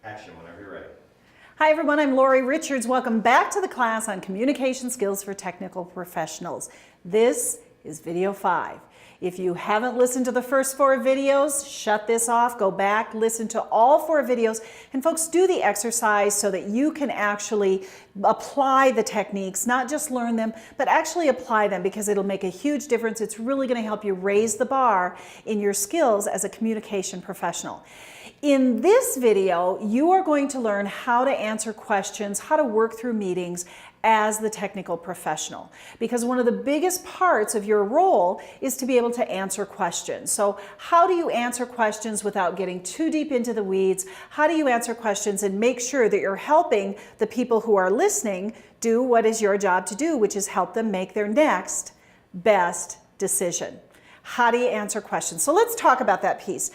Action whenever you're ready. Hi everyone, I'm Lori Richards. Welcome back to the class on communication skills for technical professionals. This is video 5. If you haven't listened to the first 4 videos, shut this off, go back, listen to all 4 videos, and folks, do the exercise so that you can actually apply the techniques, not just learn them, but actually apply them, because it'll make a huge difference. It's really going to help you raise the bar in your skills as a communication professional. In this video, you are going to learn how to answer questions, how to work through meetings as the technical professional. Because one of the biggest parts of your role is to be able to answer questions. So how do you answer questions without getting too deep into the weeds? How do you answer questions and make sure that you're helping the people who are listening do what is your job to do, which is help them make their next best decision? How do you answer questions? So let's talk about that piece.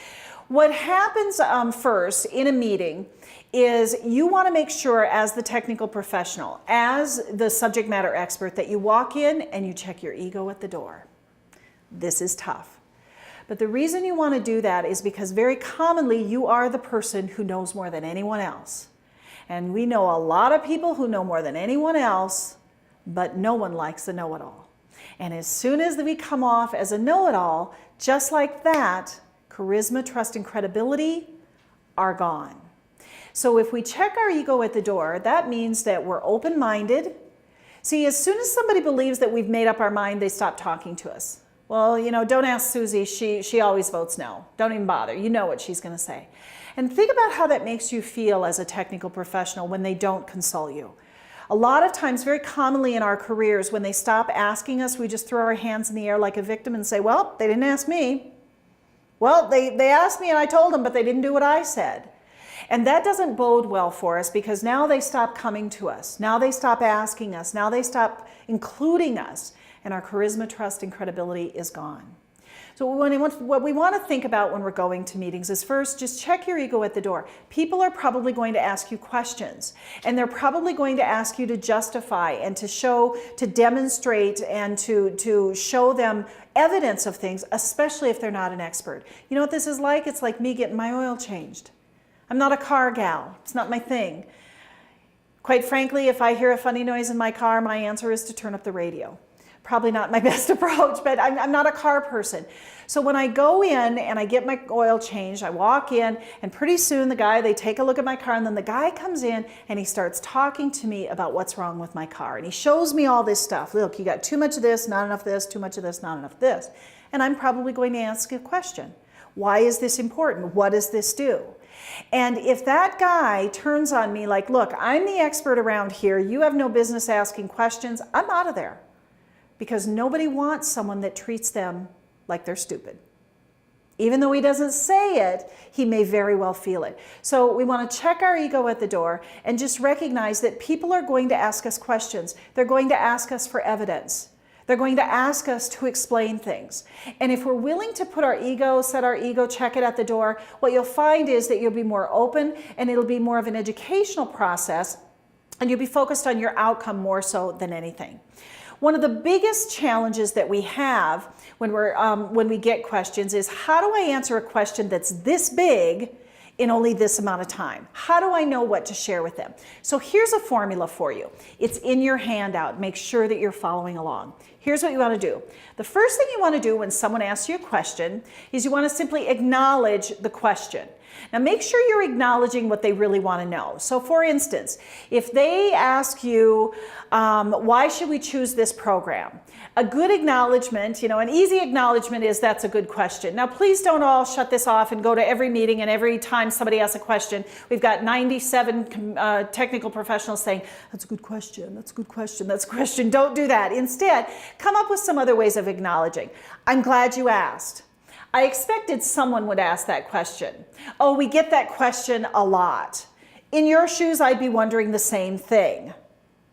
What happens first in a meeting is you want to make sure, as the technical professional, as the subject matter expert, that you walk in and you check your ego at the door. This is tough. But the reason you want to do that is because very commonly you are the person who knows more than anyone else. And we know a lot of people who know more than anyone else, but no one likes a know-it-all. And as soon as we come off as a know-it-all, just like that, charisma, trust, and credibility are gone. So if we check our ego at the door, that means that we're open-minded. See, as soon as somebody believes that we've made up our mind, they stop talking to us. Well, you know, don't ask Susie, she always votes no. Don't even bother, you know what she's going to say. And think about how that makes you feel as a technical professional when they don't consult you. A lot of times, very commonly in our careers, when they stop asking us, we just throw our hands in the air like a victim and say, well, they didn't ask me. Well, they asked me and I told them, but they didn't do what I said. And that doesn't bode well for us, because now they stop coming to us. Now they stop asking us. Now they stop including us. And our charisma, trust, and credibility is gone. So what we want to think about when we're going to meetings is, first, just check your ego at the door. People are probably going to ask you questions, and they're probably going to ask you to justify and to show, to demonstrate, and to show them evidence of things, especially if they're not an expert. You know what this is like? It's like me getting my oil changed. I'm not a car gal. It's not my thing. Quite frankly, if I hear a funny noise in my car, my answer is to turn up the radio. Probably not my best approach, but I'm not a car person. So when I go in and I get my oil changed, I walk in, and pretty soon they take a look at my car, and then the guy comes in and he starts talking to me about what's wrong with my car. And he shows me all this stuff. Look, you got too much of this, not enough of this, too much of this, not enough of this. And I'm probably going to ask a question. Why is this important? What does this do? And if that guy turns on me like, look, I'm the expert around here, you have no business asking questions, I'm out of there. Because nobody wants someone that treats them like they're stupid. Even though he doesn't say it, he may very well feel it. So we want to check our ego at the door and just recognize that people are going to ask us questions. They're going to ask us for evidence. They're going to ask us to explain things. And if we're willing to put our ego, set our ego, check it at the door, what you'll find is that you'll be more open, and it'll be more of an educational process, and you'll be focused on your outcome more so than anything. One of the biggest challenges that we have when we get questions is, how do I answer a question that's this big in only this amount of time? How do I know what to share with them? So here's a formula for you. It's in your handout. Make sure that you're following along. Here's what you want to do. The first thing you want to do when someone asks you a question is you want to simply acknowledge the question. Now make sure you're acknowledging what they really want to know. So for instance, if they ask you, why should we choose this program? A good acknowledgement, an easy acknowledgement is, that's a good question. Now please don't all shut this off and go to every meeting, and every time somebody asks a question, we've got 97 technical professionals saying, that's a good question, that's a good question, that's a question. Don't do that. Instead, come up with some other ways of acknowledging. I'm glad you asked. I expected someone would ask that question. Oh, we get that question a lot. In your shoes, I'd be wondering the same thing.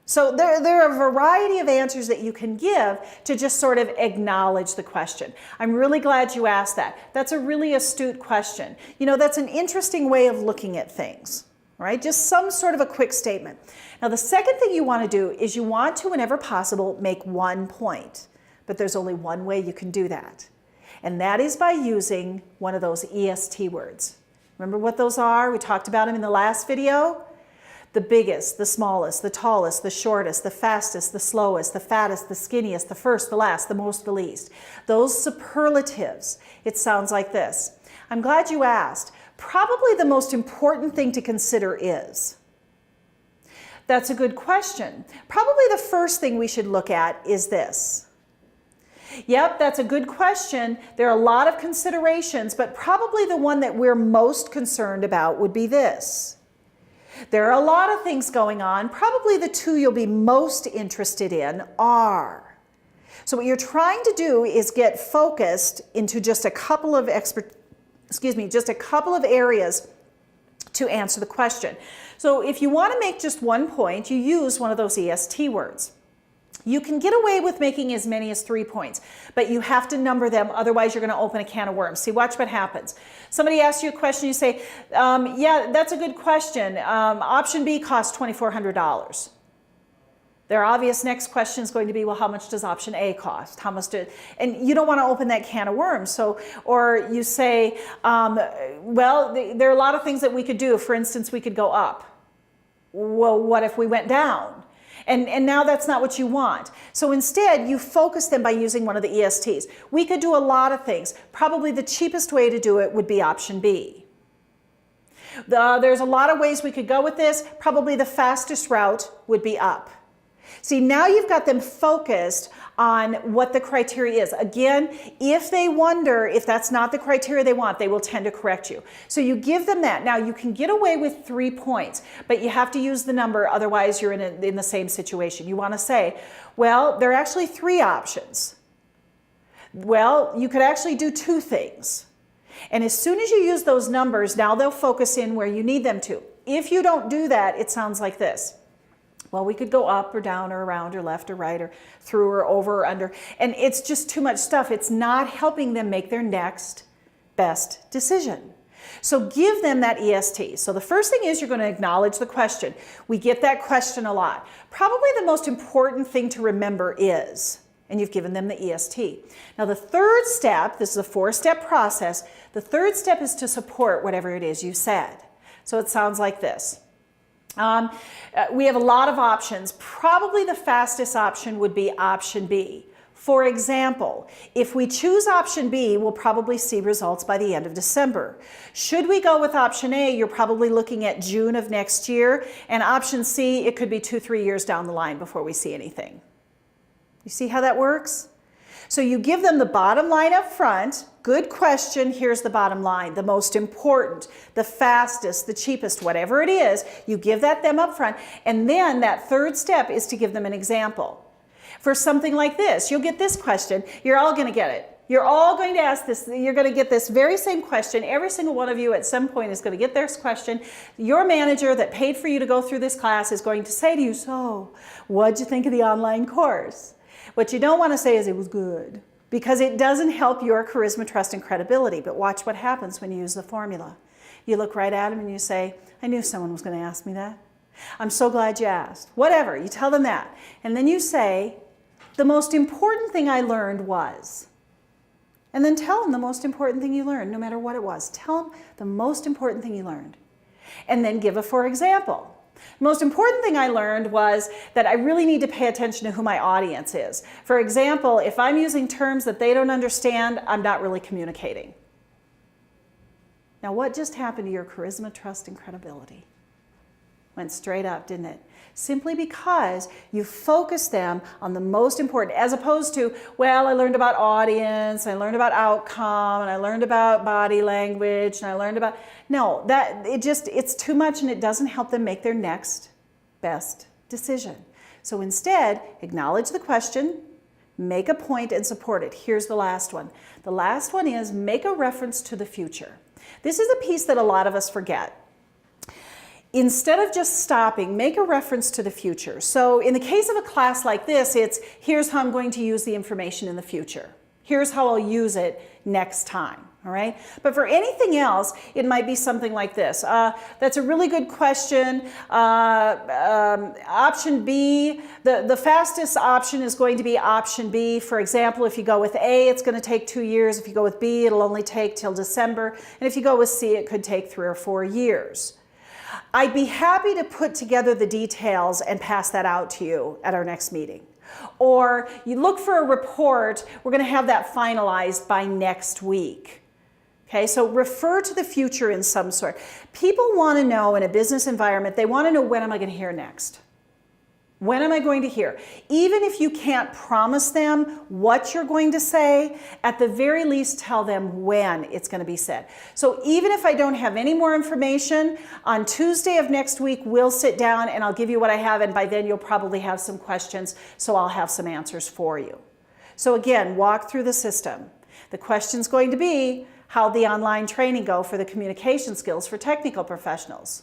So there are a variety of answers that you can give to just sort of acknowledge the question. I'm really glad you asked that. That's a really astute question. That's an interesting way of looking at things, right? Just some sort of a quick statement. Now, the second thing you want to do is you want to, whenever possible, make one point. But there's only one way you can do that. And that is by using one of those EST words. Remember what those are? We talked about them in the last video. The biggest, the smallest, the tallest, the shortest, the fastest, the slowest, the fattest, the skinniest, the first, the last, the most, the least. Those superlatives, it sounds like this. I'm glad you asked. Probably the most important thing to consider is. That's a good question. Probably the first thing we should look at is this. Yep, that's a good question. There are a lot of considerations, but probably the one that we're most concerned about would be this. There are a lot of things going on. Probably the two you'll be most interested in are. So what you're trying to do is get focused into just a couple of just a couple of areas to answer the question. So if you want to make just one point, you use one of those EST words. You can get away with making as many as 3 points, but you have to number them, otherwise you're going to open a can of worms. See, watch what happens. Somebody asks you a question, you say, yeah, that's a good question. Option B costs $2,400. Their obvious next question is going to be, well, how much does option A cost? How much and you don't want to open that can of worms. So, or you say, well, there are a lot of things that we could do. For instance, we could go up. Well, what if we went down? And now that's not what you want. So instead, you focus them by using one of the ESTs. We could do a lot of things. Probably the cheapest way to do it would be option B. There's a lot of ways we could go with this. Probably the fastest route would be up. See, now you've got them focused on what the criteria is. Again, if they wonder if that's not the criteria they want, they will tend to correct you. So you give them that. Now, you can get away with 3 points, but you have to use the number, otherwise you're in the same situation. You want to say, well, there are actually 3 options. Well, you could actually do 2 things. And as soon as you use those numbers, now they'll focus in where you need them to. If you don't do that, it sounds like this. Well, we could go up or down or around or left or right or through or over or under. And it's just too much stuff. It's not helping them make their next best decision. So give them that EST. So the first thing is you're going to acknowledge the question. We get that question a lot. Probably the most important thing to remember is, and you've given them the EST. Now the third step, this is a 4-step process, the third step is to support whatever it is you said. So it sounds like this. We have a lot of options. Probably the fastest option would be option B. For example, if we choose option B, we'll probably see results by the end of December. Should we go with option A, you're probably looking at June of next year, and option C, it could be 2-3 years down the line before we see anything. You see how that works? So you give them the bottom line up front. Good question, here's the bottom line. The most important, the fastest, the cheapest, whatever it is, you give them up front. And then that third step is to give them an example. For something like this, you'll get this question. You're all going to get it. You're all going to ask this. You're going to get this very same question. Every single one of you at some point is going to get this question. Your manager that paid for you to go through this class is going to say to you, so what'd you think of the online course? What you don't want to say is it was good, because it doesn't help your charisma, trust, and credibility. But watch what happens when you use the formula. You look right at them and you say, I knew someone was going to ask me that. I'm so glad you asked. Whatever, you tell them that. And then you say, the most important thing I learned was. And then tell them the most important thing you learned, no matter what it was. Tell them the most important thing you learned. And then give a for example. The most important thing I learned was that I really need to pay attention to who my audience is. For example, if I'm using terms that they don't understand, I'm not really communicating. Now, what just happened to your charisma, trust, and credibility? Went straight up, didn't it? Simply because you focus them on the most important, as opposed to, well, I learned about audience, I learned about outcome, and I learned about body language, and I learned about, no, it's too much, and it doesn't help them make their next best decision. So instead, acknowledge the question, make a point, and support it. Here's the last one. The last one is make a reference to the future. This is a piece that a lot of us forget. Instead of just stopping, make a reference to the future. So in the case of a class like this, it's here's how I'm going to use the information in the future. Here's how I'll use it next time. All right. But for anything else, it might be something like this. That's a really good question. Option B, the fastest option is going to be option B. For example, if you go with A, it's going to take 2 years. If you go with B, it'll only take till December. And if you go with C, it could take 3 or 4 years. I'd be happy to put together the details and pass that out to you at our next meeting. Or you look for a report, we're going to have that finalized by next week. Okay, so refer to the future in some sort. People want to know in a business environment, they want to know, when am I going to hear next? When am I going to hear? Even if you can't promise them what you're going to say, at the very least tell them when it's going to be said. So even if I don't have any more information, on Tuesday of next week, we'll sit down and I'll give you what I have, and by then you'll probably have some questions, so I'll have some answers for you. So again, walk through the system. The question's going to be, how'd the online training go for the communication skills for technical professionals?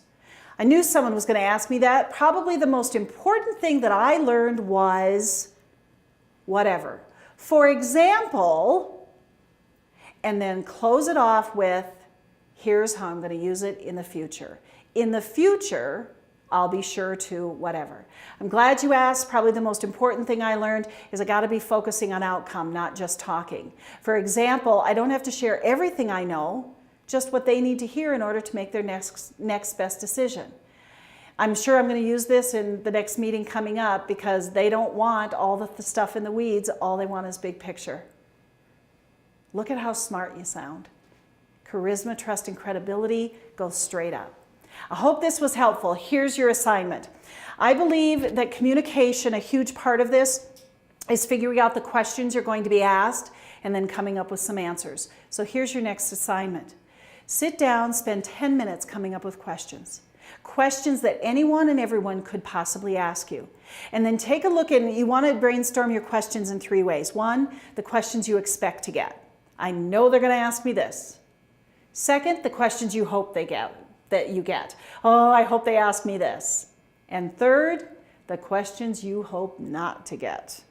I knew someone was going to ask me that. Probably the most important thing that I learned was whatever. For example, and then close it off with, here's how I'm going to use it in the future. In the future, I'll be sure to whatever. I'm glad you asked. Probably the most important thing I learned is I got to be focusing on outcome, not just talking. For example, I don't have to share everything I know, just what they need to hear in order to make their next best decision. I'm sure I'm going to use this in the next meeting coming up, because they don't want all the stuff in the weeds. All they want is big picture. Look at how smart you sound. Charisma, trust, and credibility go straight up. I hope this was helpful. Here's your assignment. I believe that communication, a huge part of this, is figuring out the questions you're going to be asked and then coming up with some answers. So here's your next assignment. Sit down, spend 10 minutes coming up with questions. Questions that anyone and everyone could possibly ask you. And then take a look, and you want to brainstorm your questions in 3 ways. 1, the questions you expect to get. I know they're going to ask me this. 2nd, the questions you hope that you get. Oh, I hope they ask me this. And 3rd, the questions you hope not to get.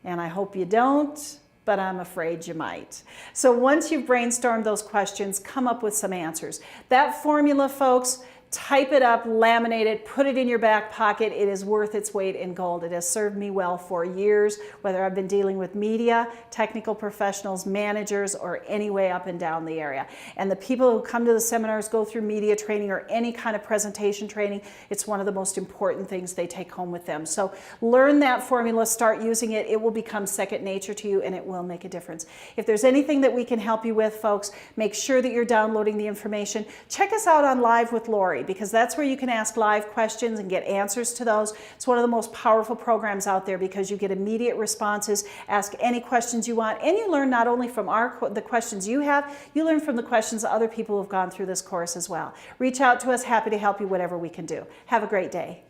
And I hope you don't, but I'm afraid you might. So once you've brainstormed those questions, come up with some answers. That formula, folks, type it up, laminate it, put it in your back pocket. It is worth its weight in gold. It has served me well for years, whether I've been dealing with media, technical professionals, managers, or any way up and down the area. And the people who come to the seminars, go through media training or any kind of presentation training, it's one of the most important things they take home with them. So learn that formula, start using it. It will become second nature to you, and it will make a difference. If there's anything that we can help you with, folks, make sure that you're downloading the information. Check us out on Live with Lori, because that's where you can ask live questions and get answers to those. It's one of the most powerful programs out there, because you get immediate responses, ask any questions you want, and you learn not only from the questions you have, you learn from the questions of other people who have gone through this course as well. Reach out to us, happy to help you whatever we can do. Have a great day.